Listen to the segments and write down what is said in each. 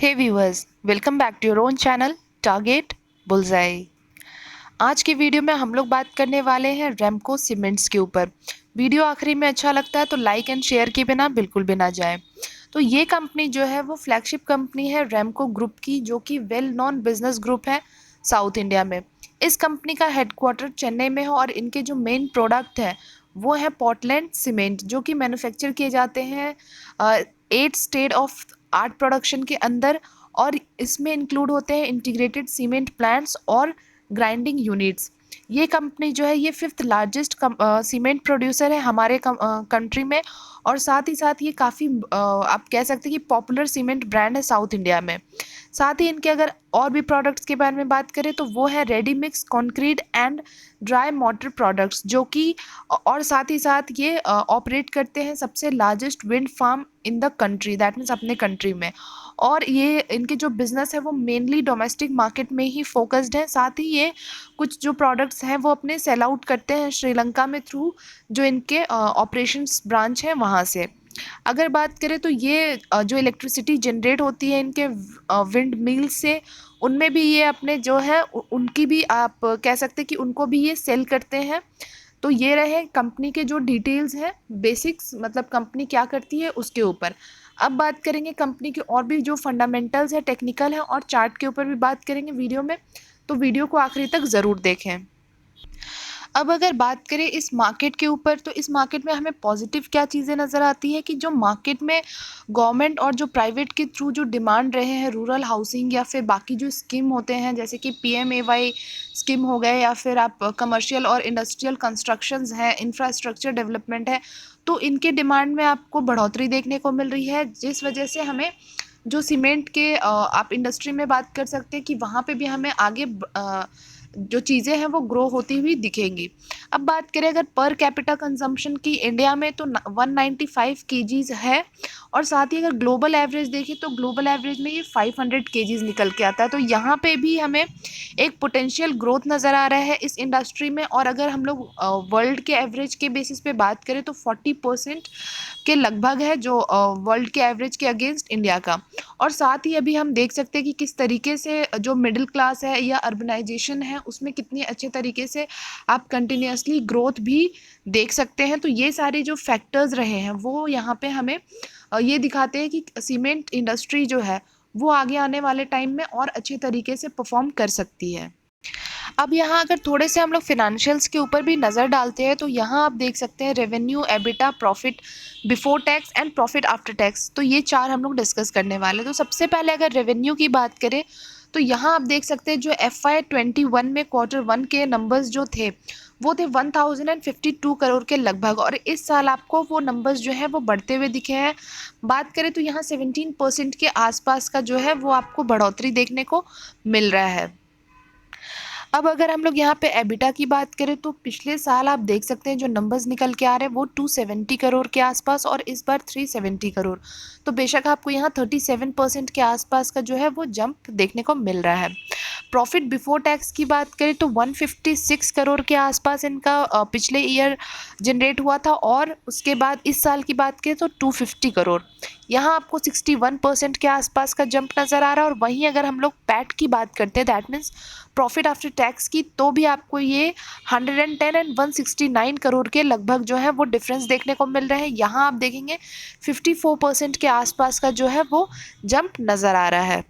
Hey viewers, welcome back to your own channel target bullseye. आज की video में हम लोग बात करने वाले हैं रेमको सीमेंट्स के ऊपर। वीडियो आखिरी में अच्छा लगता है तो लाइक एंड शेयर के बिना बिल्कुल भी ना जाए। तो ये कंपनी जो है वो फ्लैगशिप कंपनी है रेमको ग्रुप की, जो कि वेल नॉन बिजनेस ग्रुप है साउथ इंडिया में। इस कंपनी का हेडक्वार्टर चेन्नई में है और इनके जो मेन प्रोडक्ट है वो है पोर्टलैंड सीमेंट, जो कि मैन्युफैक्चर किए जाते हैं 8 स्टेट ऑफ आर्ट प्रोडक्शन के अंदर। और इसमें इंक्लूड होते हैं इंटीग्रेटेड सीमेंट प्लांट्स और ग्राइंडिंग यूनिट्स। ये कंपनी जो है ये 5th लार्जेस्ट सीमेंट प्रोड्यूसर है हमारे कंट्री में। और साथ ही साथ ये काफ़ी आप कह सकते हैं कि पॉपुलर सीमेंट ब्रांड है साउथ इंडिया में। साथ ही इनके अगर और भी प्रोडक्ट्स के बारे में बात करें तो वो है ready mix concrete and dry motor products, जो कि और साथ ही साथ ये ऑपरेट करते हैं सबसे largest wind farm in the country, that means अपने कंट्री में। और ये इनके जो बिज़नेस है वो मेनली डोमेस्टिक मार्केट में ही फोकस्ड है। साथ ही ये कुछ जो प्रोडक्ट्स हैं वो अपने सेल आउट करते हैं श्रीलंका में थ्रू जो इनके ऑपरेशंस ब्रांच है वहाँ से। अगर बात करें तो ये जो इलेक्ट्रिसिटी जनरेट होती है इनके विंड मिल से, उनमें भी ये अपने जो है उनकी भी आप कह सकते हैं कि उनको भी ये सेल करते हैं। तो ये रहे कंपनी के जो डिटेल्स हैं, बेसिक्स, मतलब कंपनी क्या करती है उसके ऊपर। अब बात करेंगे कंपनी के और भी जो फंडामेंटल्स है, टेक्निकल है और चार्ट के ऊपर भी बात करेंगे वीडियो में। तो वीडियो को आखिरी तक ज़रूर देखें। अब अगर बात करें इस मार्केट के ऊपर, तो इस मार्केट में हमें पॉजिटिव क्या चीज़ें नज़र आती है कि जो मार्केट में गवर्नमेंट और जो प्राइवेट के थ्रू जो डिमांड रहे हैं रूरल हाउसिंग या फिर बाकी जो स्कीम होते हैं जैसे कि PMAY स्कीम हो गए या फिर आप कमर्शियल और इंडस्ट्रियल कंस्ट्रक्शंस हैं, इंफ्रास्ट्रक्चर डेवलपमेंट है, तो इनके डिमांड में आपको बढ़ोतरी देखने को मिल रही है। जिस वजह से हमें जो सीमेंट के आप इंडस्ट्री में बात कर सकते हैं कि वहाँ पे भी हमें आगे जो चीज़ें हैं वो ग्रो होती हुई दिखेंगी। अब बात करें अगर पर कैपिटा कंजम्पशन की इंडिया में, तो 195 केजीज है। और साथ ही अगर ग्लोबल एवरेज देखें तो ग्लोबल एवरेज में ये 500 केजीज निकल के आता है। तो यहाँ पे भी हमें एक पोटेंशियल ग्रोथ नज़र आ रहा है इस इंडस्ट्री में। और अगर हम लोग वर्ल्ड के एवरेज के बेसिस पे बात करें तो 40% के लगभग है जो वर्ल्ड के एवरेज के अगेंस्ट इंडिया का। और साथ ही अभी हम देख सकते हैं कि किस तरीके से जो मिडिल क्लास है या अर्बनाइजेशन है उसमें कितनी अच्छे तरीके से आप कंटिन्यूसली ग्रोथ भी देख सकते हैं। तो ये सारे जो फैक्टर्स रहे हैं वो यहाँ पे हमें ये दिखाते हैं कि सीमेंट इंडस्ट्री जो है वो आगे आने वाले टाइम में और अच्छे तरीके से परफॉर्म कर सकती है। अब यहाँ अगर थोड़े से हम लोग फिनेंशियल्स के ऊपर भी नज़र डालते हैं तो यहाँ आप देख सकते हैं revenue, EBITDA, profit before tax and profit after tax. तो ये चार हम लोग डिस्कस करने वाले हैं। तो सबसे पहले अगर रेवेन्यू की बात करें तो यहाँ आप देख सकते हैं जो FY21 में Q1 के नंबर्स जो थे वो थे 1052 करोड़ के लगभग। और इस साल आपको वो नंबर्स जो है वो बढ़ते हुए दिखे हैं। बात करें तो यहाँ 17% के आसपास का जो है वो आपको बढ़ोतरी देखने को मिल रहा है। अब अगर हम लोग यहाँ पे एबिटा की बात करें तो पिछले साल आप देख सकते हैं जो नंबर्स निकल के आ रहे हैं वो 270 करोड़ के आसपास और इस बार 370 करोड़। तो बेशक आपको यहाँ 37% के आसपास का जो है वो जंप देखने को मिल रहा है। प्रॉफिट बिफोर टैक्स की बात करें तो 156 करोड़ के आसपास इनका पिछले ईयर जनरेट हुआ था। और उसके बाद इस साल की बात करें तो 250 करोड़। यहाँ आपको 61% के आसपास का जंप नज़र आ रहा है। और वहीं अगर हम लोग पैट की बात करते हैं, that means profit after tax की, तो भी आपको ये 110 एंड 169 करोड़ के लगभग जो है वो डिफरेंस देखने को मिल रहे हैं। यहाँ आप देखेंगे 54% के आसपास का जो है वो जंप नज़र आ रहा है।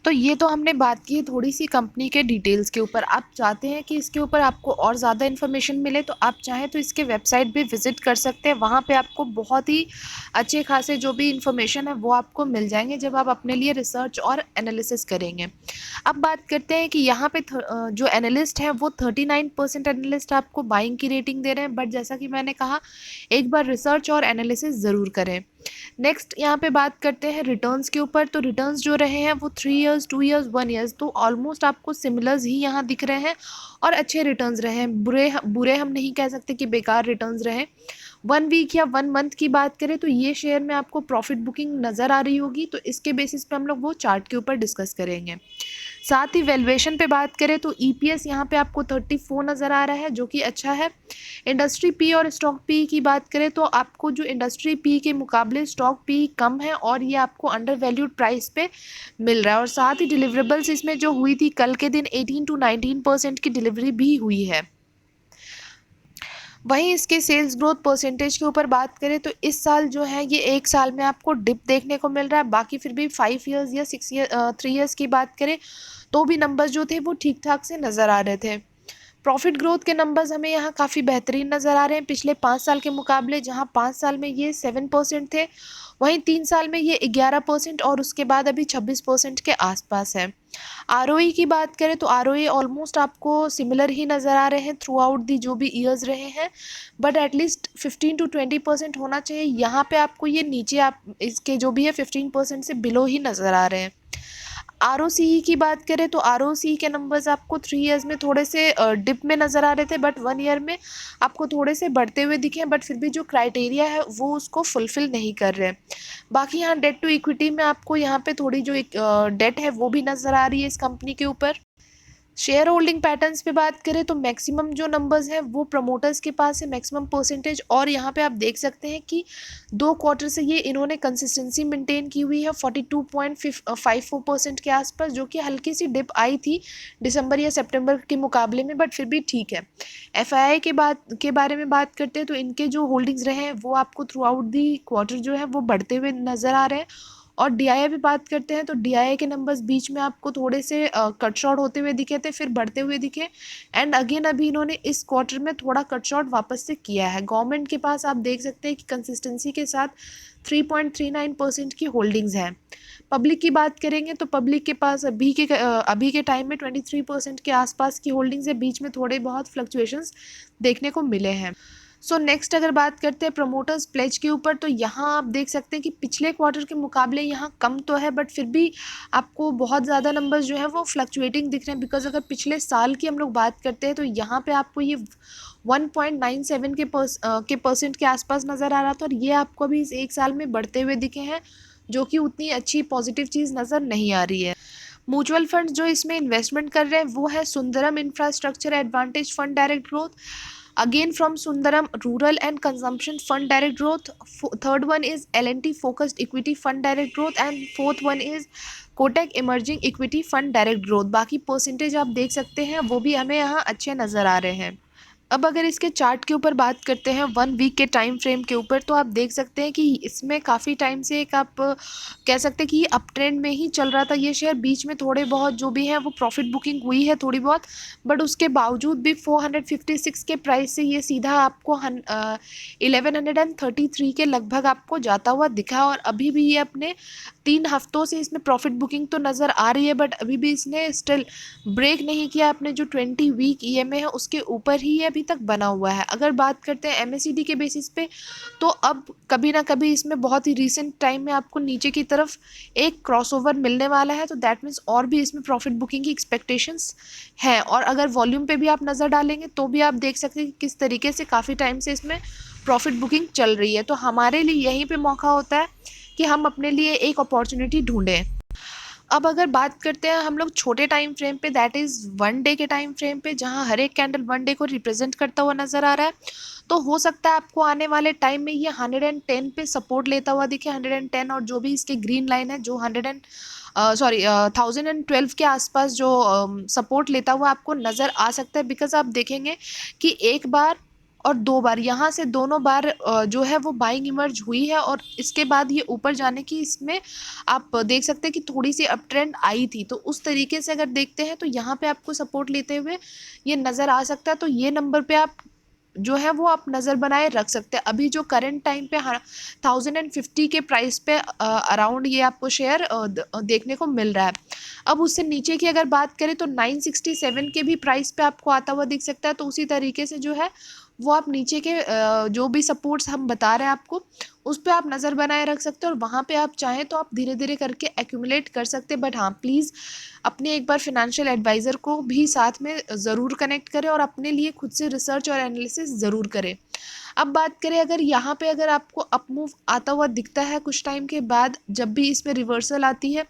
तो ये तो हमने बात की थोड़ी सी कंपनी के डिटेल्स के ऊपर। आप चाहते हैं कि इसके ऊपर आपको और ज़्यादा इन्फॉर्मेशन मिले तो आप चाहें तो इसके वेबसाइट भी विज़िट कर सकते हैं। वहाँ पे आपको बहुत ही अच्छे खासे जो भी इन्फॉर्मेशन है वो आपको मिल जाएंगे जब आप अपने लिए रिसर्च और एनालिसिस करेंगे। अब बात करते हैं कि यहाँ पे जो एनालिस्ट हैं वो 39% एनालिस्ट आपको बाइंग की रेटिंग दे रहे हैं। बट जैसा कि मैंने कहा, एक बार रिसर्च और एनालिसिस ज़रूर करें। नेक्स्ट यहाँ पे बात करते हैं रिटर्न्स के ऊपर। तो रिटर्न्स जो रहे हैं वो 3 इयर्स, 2 इयर्स, 1 इयर्स, तो ऑलमोस्ट आपको सिमिलर्स ही यहाँ दिख रहे हैं। और अच्छे रिटर्न्स रहे हैं, बुरे बुरे हम नहीं कह सकते कि बेकार रिटर्न्स रहे। 1 वीक या 1 मंथ की बात करें तो ये शेयर में आपको प्रॉफिट बुकिंग नज़र आ रही होगी। तो इसके बेसिस पे हम लोग वो चार्ट के ऊपर डिस्कस करेंगे। साथ ही वैल्यूएशन पे बात करें तो ईपीएस यहाँ पे आपको 34 नज़र आ रहा है, जो कि अच्छा है। इंडस्ट्री पी और स्टॉक पी की बात करें तो आपको जो इंडस्ट्री पी के मुकाबले स्टॉक पी कम है और ये आपको अंडर वैल्यूड प्राइस पे मिल रहा है। और साथ ही डिलीवरेबल्स इसमें जो हुई थी कल के दिन 18 to 19% की डिलीवरी भी हुई है। वहीं इसके सेल्स ग्रोथ परसेंटेज के ऊपर बात करें तो इस साल जो है ये एक साल में आपको डिप देखने को मिल रहा है। बाकी फिर भी 5 ईयर्स या 3 ईयर्स की बात करें तो भी नंबर्स जो थे वो ठीक ठाक से नज़र आ रहे थे। प्रॉफिट ग्रोथ के नंबर्स हमें यहाँ काफ़ी बेहतरीन नज़र आ रहे हैं पिछले 5 साल के मुकाबले, जहाँ 5 साल में ये 7% थे, वहीं 3 साल में ये 11% और उसके बाद अभी 26% के आसपास है। आरओई की बात करें तो आरओई ऑलमोस्ट आपको सिमिलर ही नज़र आ रहे हैं थ्रू आउट दी जो भी ईयर्स रहे हैं, बट एटलीस्ट 15 to 20% होना चाहिए। यहाँ पे आपको ये नीचे आप इसके जो भी है 15% से बिलो ही नज़र आ रहे हैं। आरओसीई की बात करें तो आरओसीई के नंबर्स आपको 3 ईयर्स में थोड़े से डिप में नज़र आ रहे थे, बट 1 ईयर में आपको थोड़े से बढ़ते हुए दिखे, बट फिर भी जो क्राइटेरिया है वो उसको फुलफ़िल नहीं कर रहे। बाकी यहाँ डेट टू इक्विटी में आपको यहाँ पे थोड़ी जो एक डेट है वो भी नज़र आ रही है इस कंपनी के ऊपर। शेयर होल्डिंग पैटर्न्स पे बात करें तो मैक्सिमम जो नंबर्स हैं वो प्रमोटर्स के पास है, मैक्सिमम परसेंटेज, और यहाँ पे आप देख सकते हैं कि 2 क्वार्टर से ये इन्होंने कंसिस्टेंसी मेंटेन की हुई है 42.54% के आसपास, जो कि हल्की सी डिप आई थी दिसंबर या सितंबर के मुकाबले में, बट फिर भी ठीक है। एफआईआई के बारे में बात करते हैं तो इनके जो होल्डिंग्स रहे हैं वो आपको थ्रू आउट दी क्वार्टर जो है वो बढ़ते हुए नज़र आ रहे हैं। और डीआईआई पे बात करते हैं तो डीआईआई के नंबर्स बीच में आपको थोड़े से कट शॉर्ट होते हुए दिखे थे, फिर बढ़ते हुए दिखे, एंड अगेन अभी इन्होंने इस क्वार्टर में थोड़ा कट शॉर्ट वापस से किया है। गवर्नमेंट के पास आप देख सकते हैं कि कंसिस्टेंसी के साथ 3.39% की होल्डिंग्स हैं। पब्लिक की बात करेंगे तो पब्लिक के पास अभी के टाइम में 23% के आसपास की होल्डिंग्स है, बीच में थोड़े बहुत फ्लक्चुएशंस देखने को मिले हैं। सो नेक्स्ट अगर बात करते हैं प्रमोटर्स प्लेज के ऊपर तो यहाँ आप देख सकते हैं कि पिछले क्वार्टर के मुकाबले यहाँ कम तो है, बट फिर भी आपको बहुत ज़्यादा नंबर्स जो है वो फ्लक्चुएटिंग दिख रहे हैं। बिकॉज अगर पिछले साल की हम लोग बात करते हैं तो यहाँ पे आपको ये 1.97 के परसेंट के आसपास नज़र आ रहा था, और ये आपको अभी इस एक साल में बढ़ते हुए दिखे हैं, जो कि उतनी अच्छी पॉजिटिव चीज़ नज़र नहीं आ रही है। म्यूचुअल फंड जो इसमें इन्वेस्टमेंट कर रहे हैं वो है Sundaram infrastructure advantage fund direct growth, again from Sundaram Rural and Consumption Fund Direct Growth. Third one is L&T Focused Equity Fund Direct Growth and fourth one is Kotak emerging equity fund direct growth. बाकी percentage आप देख सकते हैं वो भी हमें यहाँ अच्छे नज़र आ रहे हैं। अब अगर इसके चार्ट के ऊपर बात करते हैं 1 वीक के टाइम फ्रेम के ऊपर तो आप देख सकते हैं कि इसमें काफ़ी टाइम से एक आप कह सकते हैं कि अप ट्रेंड में ही चल रहा था ये शेयर। बीच में थोड़े बहुत जो भी है वो प्रॉफिट बुकिंग हुई है थोड़ी बहुत, बट उसके बावजूद भी 456 के प्राइस से ये सीधा आपको 1133 के लगभग आपको जाता हुआ दिखा, और अभी भी ये अपने 3 हफ्तों से इसमें प्रॉफिट बुकिंग तो नज़र आ रही है, बट अभी भी इसने स्टिल ब्रेक नहीं किया अपने जो 20 वीक ईएमए है उसके ऊपर ही ये अभी तक बना हुआ है। अगर बात करते हैं एमएससीडी के बेसिस पे तो अब कभी ना कभी इसमें बहुत ही रीसेंट टाइम में आपको नीचे की तरफ एक क्रॉसओवर मिलने वाला है, तो दैट मीन्स और भी इसमें प्रॉफिट बुकिंग की एक्सपेक्टेशंस हैं। और अगर वॉल्यूम पे भी आप नज़र डालेंगे तो भी आप देख सकते हैं कि किस तरीके से काफ़ी टाइम से इसमें प्रॉफिट बुकिंग चल रही है। तो हमारे लिए यहीं पे मौका होता है कि हम अपने लिए एक अपॉर्चुनिटी ढूंढें। अब अगर बात करते हैं हम लोग छोटे टाइम फ्रेम पे, दैट इज़ 1 डे के टाइम फ्रेम पे, जहां हर एक कैंडल 1 डे को रिप्रेजेंट करता हुआ नज़र आ रहा है, तो हो सकता है आपको आने वाले टाइम में ये 110 पे सपोर्ट लेता हुआ दिखे। 110 और जो भी इसके ग्रीन लाइन है जो 1012 के आसपास जो सपोर्ट लेता हुआ आपको नज़र आ सकता है। बिकॉज आप देखेंगे कि एक बार और 2 बार यहाँ से दोनों बार जो है वो बाइंग इमर्ज हुई है, और इसके बाद ये ऊपर जाने की इसमें आप देख सकते हैं कि थोड़ी सी अप ट्रेंड आई थी। तो उस तरीके से अगर देखते हैं तो यहाँ पे आपको सपोर्ट लेते हुए ये नज़र आ सकता है। तो ये नंबर पे आप जो है वो आप नज़र बनाए रख सकते हैं। अभी जो करंट टाइम पे 1050 के प्राइस पे अराउंड ये आपको शेयर देखने को मिल रहा है। अब उससे नीचे की अगर बात करें तो 967 के भी प्राइस पे आपको आता हुआ दिख सकता है। तो उसी तरीके से जो है वो आप नीचे के जो भी सपोर्ट्स हम बता रहे हैं आपको उस पर आप नज़र बनाए रख सकते हैं, और वहाँ पे आप चाहें तो आप धीरे धीरे करके एक्यूमुलेट कर सकते हैं। बट हाँ, प्लीज़ अपने एक बार फिनेंशियल एडवाइज़र को भी साथ में ज़रूर कनेक्ट करें और अपने लिए खुद से रिसर्च और एनालिसिस ज़रूर करें। अब बात करें अगर यहाँ पे अगर आपको अप मूव आता हुआ दिखता है कुछ टाइम के बाद, जब भी इसमें रिवर्सल आती है,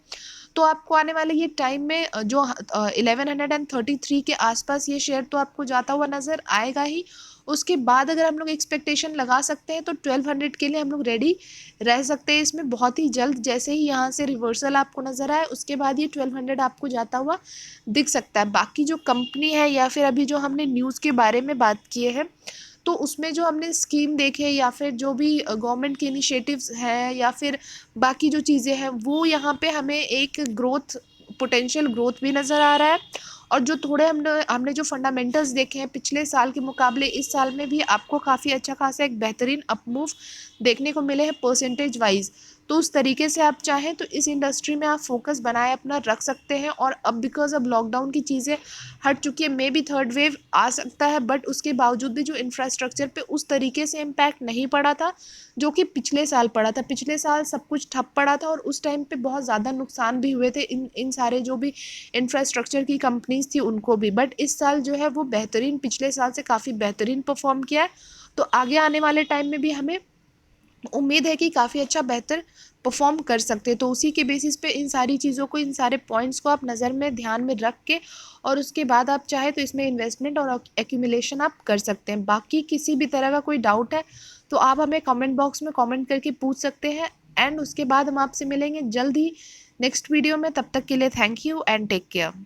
तो आपको आने वाले ये टाइम में जो 1133 के आसपास ये शेयर तो आपको जाता हुआ नज़र आएगा ही। उसके बाद अगर हम लोग एक्सपेक्टेशन लगा सकते हैं तो 1200 के लिए हम लोग रेडी रह सकते हैं इसमें बहुत ही जल्द। जैसे ही यहाँ से रिवर्सल आपको नज़र आए उसके बाद ये 1200 आपको जाता हुआ दिख सकता है। बाकी जो कंपनी है या फिर अभी जो हमने न्यूज़ के बारे में बात किए हैं तो उसमें जो हमने स्कीम देखे या फिर जो भी गवर्नमेंट के इनिशिएटिव्स हैं या फिर बाकी जो चीज़ें हैं वो यहाँ पे हमें एक ग्रोथ पोटेंशियल ग्रोथ भी नज़र आ रहा है। और जो थोड़े हमने जो फंडामेंटल्स देखे हैं पिछले साल के मुकाबले इस साल में भी आपको काफ़ी अच्छा खासा एक बेहतरीन अपमूव देखने को मिले हैं परसेंटेज वाइज। तो उस तरीके से आप चाहें तो इस इंडस्ट्री में आप फोकस बनाए अपना रख सकते हैं। और अब बिकॉज अब लॉकडाउन की चीज़ें हट चुकी है, मे बी थर्ड वेव आ सकता है, बट उसके बावजूद भी जो इंफ्रास्ट्रक्चर पे उस तरीके से इम्पैक्ट नहीं पड़ा था जो कि पिछले साल पड़ा था। पिछले साल सब कुछ ठप पड़ा था और उस टाइम पे बहुत ज़्यादा नुकसान भी हुए थे इन सारे जो भी इंफ्रास्ट्रक्चर की कंपनीज थी उनको भी। बट इस साल जो है वो बेहतरीन, पिछले साल से काफ़ी बेहतरीन परफॉर्म किया है। तो आगे आने वाले टाइम में भी हमें उम्मीद है कि काफ़ी अच्छा बेहतर परफॉर्म कर सकते हैं। तो उसी के बेसिस पे इन सारी चीज़ों को, इन सारे पॉइंट्स को आप नज़र में ध्यान में रख के और उसके बाद आप चाहे तो इसमें इन्वेस्टमेंट और एक्यूमुलेशन आप कर सकते हैं। बाकी किसी भी तरह का कोई डाउट है तो आप हमें कमेंट बॉक्स में कमेंट करके पूछ सकते हैं। एंड उसके बाद हम आपसे मिलेंगे जल्द ही नेक्स्ट वीडियो में। तब तक के लिए thank you and take care.